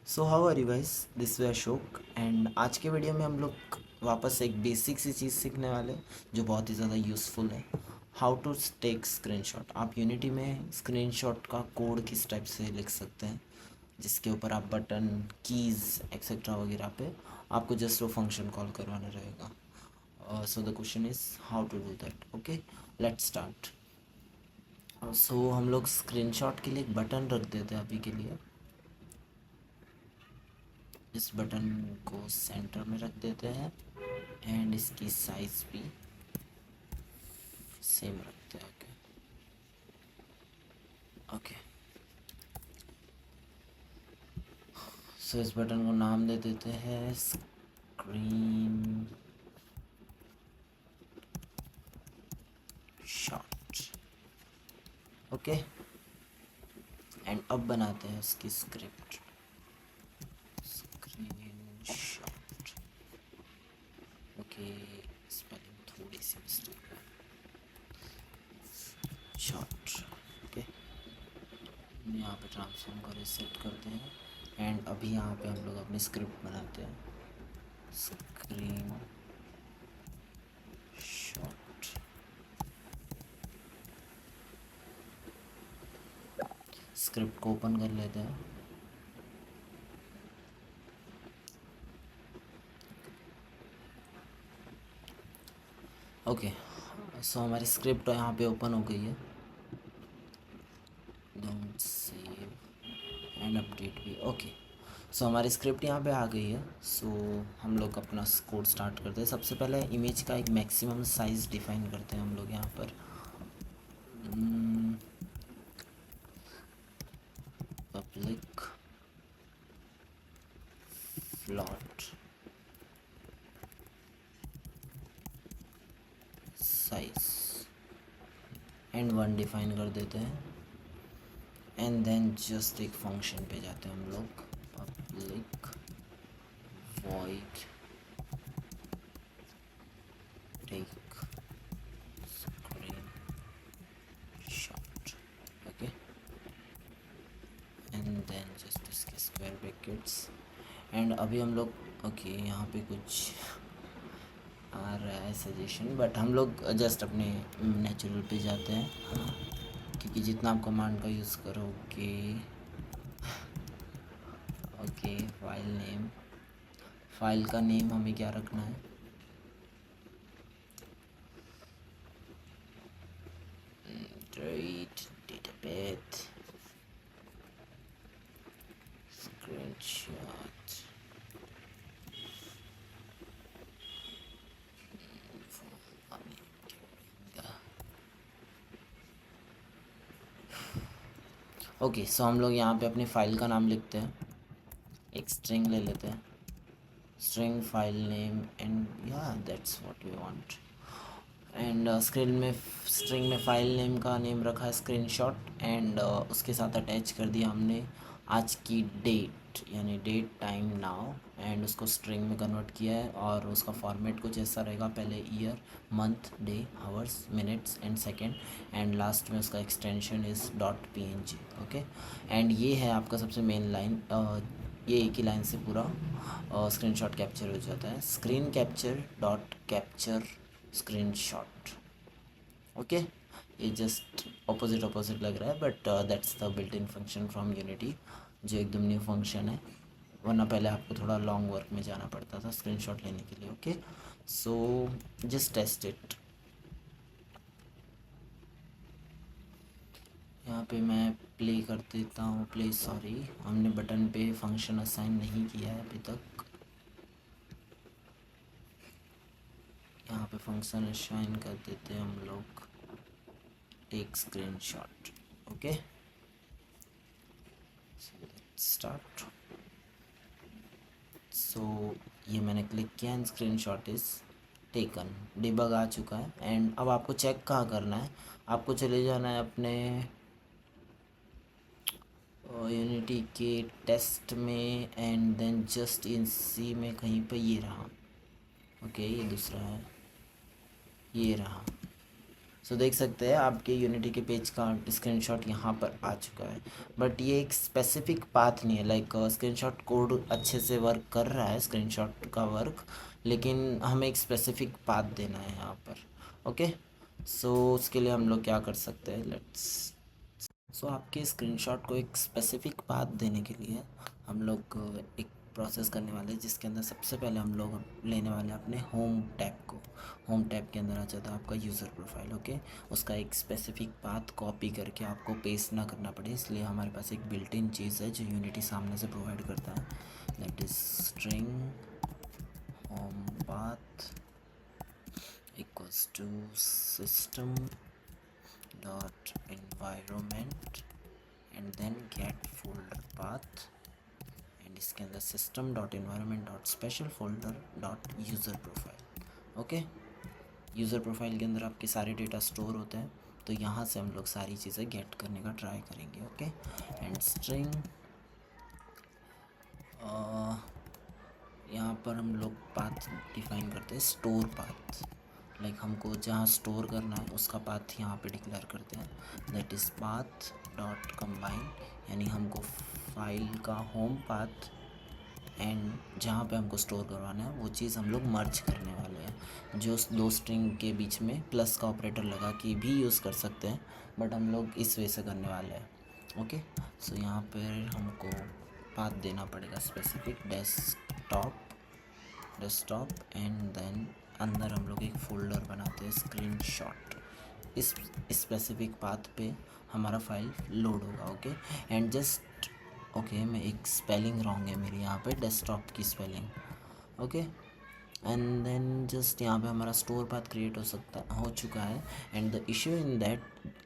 So how are you guys, this way Ashok and आज के video में हम लोग वापस एक बेसिक सी चीज़ सीखने वाले हैं जो बहुत ही ज़्यादा यूज़फुल है। How to take screenshot. आप यूनिटी में स्क्रीनशॉट का कोड किस टाइप से लिख सकते हैं जिसके ऊपर आप बटन कीज़ एक्सेट्रा वगैरह पे आपको जस्ट वो फंक्शन कॉल करवाना रहेगा। So the question is how to do that. Okay, let's start. So हम लोग स्क्रीनशॉट के लिए एक बटन रख देते हैं अभी के लिए। इस बटन को सेंटर में रख देते हैं एंड इसकी साइज भी सेम रखते हैं। ओके ओके, सो इस बटन को नाम दे देते हैं स्क्रीन शॉट। ओके, एंड अब बनाते हैं उसकी script screen shot. Okay, spelling थोड़ी सी मिस्टेक है, शॉट। ओके, यहाँ पे ट्रांसफॉर्म को रीसेट करते हैं एंड अभी यहाँ पे हम लोग अपनी स्क्रिप्ट बनाते हैं स्क्रीन शॉट। स्क्रिप्ट को ओपन कर लेते हैं। ओके, सो हमारी स्क्रिप्ट यहाँ पे ओपन हो गई है। डोंट सेव एंड अपडेट भी। ओके, सो हमारी स्क्रिप्ट यहाँ पे आ गई है। सो हम लोग अपना कोड स्टार्ट करते हैं। सबसे पहले इमेज का एक मैक्सिमम साइज़ डिफाइन करते हैं हम लोग यहाँ पर। Public float size and 1 define कर देते हैं एंड देन जस्ट एक फंक्शन पे जाते हैं हम लोग, public void take screenshot। Okay, and then just इसके स्क्वायर ब्रैकेट्स एंड अभी हम लोग ओके यहाँ पे कुछ आ रहा है सजेशन, बट हम लोग जस्ट अपने नेचुरल पे जाते हैं क्योंकि जितना आप कमांड का यूज़ करोगे। ओके, फाइल का नेम हमें क्या रखना है, डेटाबेस स्क्रीनशॉट। ओके, सो हम लोग यहाँ पे अपनी फ़ाइल का नाम लिखते हैं, एक स्ट्रिंग ले लेते हैं, स्ट्रिंग फाइल नेम एंड या that's what we want. And string में फ़ाइल नेम का नेम रखा है स्क्रीनशॉट एंड उसके साथ अटैच कर दिया हमने आज की डेट, यानी डेट टाइम नाउ, एंड उसको स्ट्रिंग में कन्वर्ट किया है और उसका फॉर्मेट कुछ ऐसा रहेगा, पहले year, month, day, hours, minutes and second and last में उसका extension is .png। Okay, and ये है आपका सबसे मेन लाइन। ये एक ही लाइन से पूरा स्क्रीनशॉट कैप्चर हो जाता है, screen capture dot capture screenshot. Okay, ये जस्ट ऑपोजिट लग रहा है but that's the built in function from unity जो एकदम न्यू फंक्शन है, वरना पहले आपको थोड़ा लॉन्ग वर्क में जाना पड़ता था स्क्रीनशॉट लेने के लिए। Okay, so just test it. यहाँ पे मैं प्ले कर देता हूँ, प्ले सॉरी, हमने बटन पे फंक्शन असाइन नहीं किया है अभी तक। यहाँ पे फंक्शन असाइन कर देते हैं हम लोग, take screenshot. Okay, start. So ये मैंने क्लिक किया and screenshot is taken, debug आ चुका है। एंड अब आपको चेक कहाँ करना है, आपको चले जाना है अपने यूनिटी के टेस्ट में एंड देन जस्ट इन सी में कहीं पे ये रहा। ओके, ये दूसरा है, ये रहा सो देख सकते हैं आपके यूनिटी के पेज का स्क्रीनशॉट यहाँ पर आ चुका है, बट ये एक स्पेसिफिक पाथ नहीं है। लाइक स्क्रीनशॉट कोड अच्छे से वर्क कर रहा है, स्क्रीनशॉट का वर्क, लेकिन हमें एक स्पेसिफिक पाथ देना है यहाँ पर। ओके, सो उसके लिए हम लोग क्या कर सकते हैं, लेट्स सो आपके स्क्रीनशॉट को एक स्पेसिफिक पाथ देने के लिए हम लोग एक प्रोसेस करने वाले हैं, जिसके अंदर सबसे पहले हम लोग लेने वाले हैं अपने होम टैब को। होम टैब के अंदर आ जाता है आपका यूज़र प्रोफाइल। ओके, उसका एक स्पेसिफिक पाथ कॉपी करके आपको पेस्ट ना करना पड़े, इसलिए हमारे पास एक बिल्ट इन चीज़ है जो यूनिटी सामने से प्रोवाइड करता है, that is string home path equals to system dot environment and then get folder path, and इसके अंदर system dot environment dot special folder dot user profile। Okay, user profile के अंदर आपके सारे डेटा स्टोर होते हैं, तो यहाँ से हम लोग सारी चीज़ें गेट करने का ट्राई करेंगे। ओके, एंड स्ट्रिंग यहाँ पर हम लोग पाथ डिफाइन करते हैं, स्टोर पाथ। लाइक हमको जहाँ स्टोर करना है उसका पाथ यहाँ पे डिक्लेयर करते हैं, that is path dot combine, यानी हमको फाइल का होम पाथ एंड जहाँ पे हमको स्टोर करवाना है वो चीज़ हम लोग मर्ज करने वाले हैं। जो दो स्ट्रिंग के बीच में प्लस का ऑपरेटर लगा के भी यूज़ कर सकते हैं, बट हम लोग इस वे से करने वाले हैं। ओके, सो यहाँ पर हमको पाथ देना पड़ेगा स्पेसिफिक डेस्कटॉप एंड देन अंदर हम लोग एक फ़ोल्डर बनाते हैं स्क्रीनशॉट। इस स्पेसिफिक पाथ पे हमारा फाइल लोड होगा। ओके, एंड जस्ट ओके, मैं एक स्पेलिंग रॉन्ग है मेरी यहाँ पे, डेस्कटॉप की spelling. Okay, and then just यहाँ पे हमारा स्टोर पाथ क्रिएट हो चुका है। And the issue in that,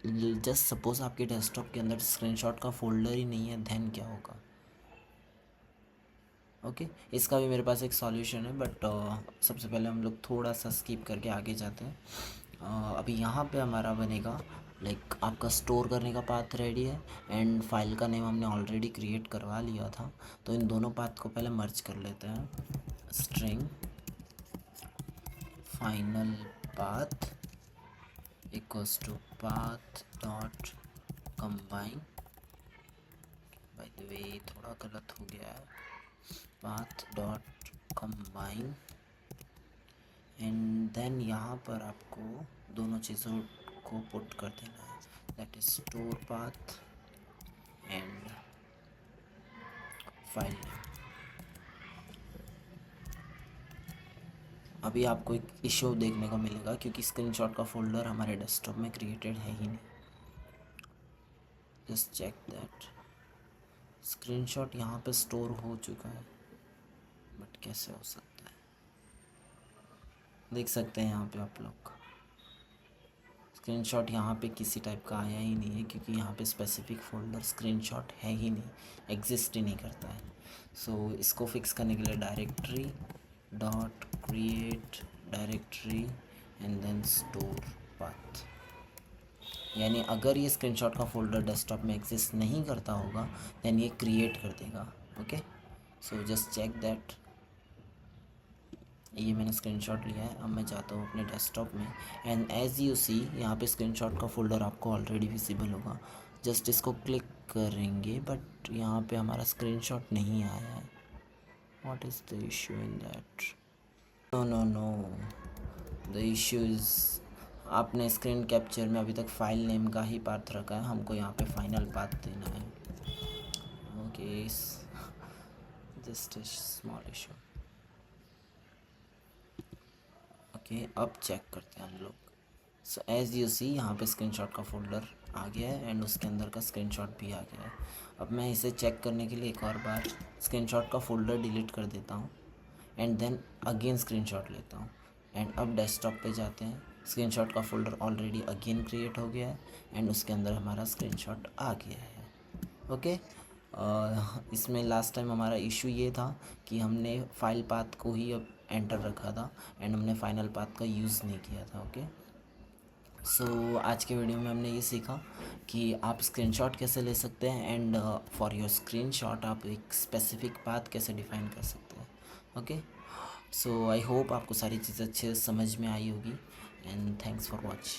just suppose आपके डेस्कटॉप के अंदर स्क्रीनशॉट का फोल्डर ही नहीं है, देन क्या होगा। ओके, इसका भी मेरे पास एक सॉल्यूशन है, बट सबसे पहले हम लोग थोड़ा सा स्किप करके आगे जाते हैं। अभी यहाँ पे हमारा बनेगा, लाइक आपका स्टोर करने का पाथ रेडी है एंड फाइल का नेम हमने ऑलरेडी क्रिएट करवा लिया था, तो इन दोनों पाथ को पहले मर्ज कर लेते हैं। String final path equals to path dot combine, by the way थोड़ा गलत हो गया है, path dot combine, and then यहाँ पर आपको दोनों चीज़ों को पुट कर देना है, that is store path and file name. अभी आपको एक इशू देखने को मिलेगा क्योंकि स्क्रीनशॉट का फोल्डर हमारे डेस्कटॉप में क्रिएटेड है ही नहीं। जस्ट चेक दैट स्क्रीनशॉट यहाँ पे स्टोर हो चुका है, बट कैसे हो सकता है, देख सकते हैं यहाँ पे आप लोग स्क्रीनशॉट यहाँ पे किसी टाइप का आया ही नहीं है, क्योंकि यहाँ पे स्पेसिफिक फोल्डर स्क्रीनशॉट है ही नहीं, एग्जिस्ट ही नहीं करता है। सो इसको फिक्स करने के लिए directory dot create directory and then store path, यानी अगर ये स्क्रीनशॉट का फोल्डर डेस्कटॉप में एग्जिस्ट नहीं करता होगा देन ये क्रिएट कर देगा। Okay, so just check that. ये मैंने स्क्रीनशॉट लिया है, अब मैं जाता हूँ अपने डेस्कटॉप में एंड एज़ यू सी यहाँ पे स्क्रीनशॉट का फोल्डर आपको ऑलरेडी विजिबल होगा। जस्ट इसको क्लिक करेंगे बट यहाँ पे हमारा स्क्रीनशॉट नहीं आया है। What is the issue in that? No no no, the issue is आपने स्क्रीन कैप्चर में अभी तक फाइल नेम का ही पाथ रखा है, हमको यहाँ पे फाइनल पाथ देना है। Okay, just small issue. Okay, अब चेक करते हैं हम लोग। सो एज़ यू सी यहाँ पे स्क्रीनशॉट का फोल्डर आ गया है एंड उसके अंदर का स्क्रीनशॉट भी आ गया है। अब मैं इसे चेक करने के लिए एक और बार स्क्रीनशॉट का फोल्डर डिलीट कर देता हूँ एंड देन अगेन स्क्रीनशॉट लेता हूँ एंड अब डेस्कटॉप पे जाते हैं। स्क्रीनशॉट का फोल्डर ऑलरेडी अगेन क्रिएट हो गया है एंड उसके अंदर हमारा स्क्रीनशॉट आ गया है। ओके, इसमें लास्ट टाइम हमारा इशू ये था कि हमने फाइल पाथ को ही अब एंटर रखा था एंड हमने फाइनल पाथ का यूज़ नहीं किया था। ओके, सो आज के वीडियो में हमने ये सीखा कि आप स्क्रीनशॉट कैसे ले सकते हैं एंड फॉर योर स्क्रीनशॉट आप एक स्पेसिफिक पाथ कैसे डिफाइन कर सकते हैं। ओके, सो आई होप आपको सारी चीज़ें अच्छे से समझ में आई होगी एंड थैंक्स फॉर वॉच।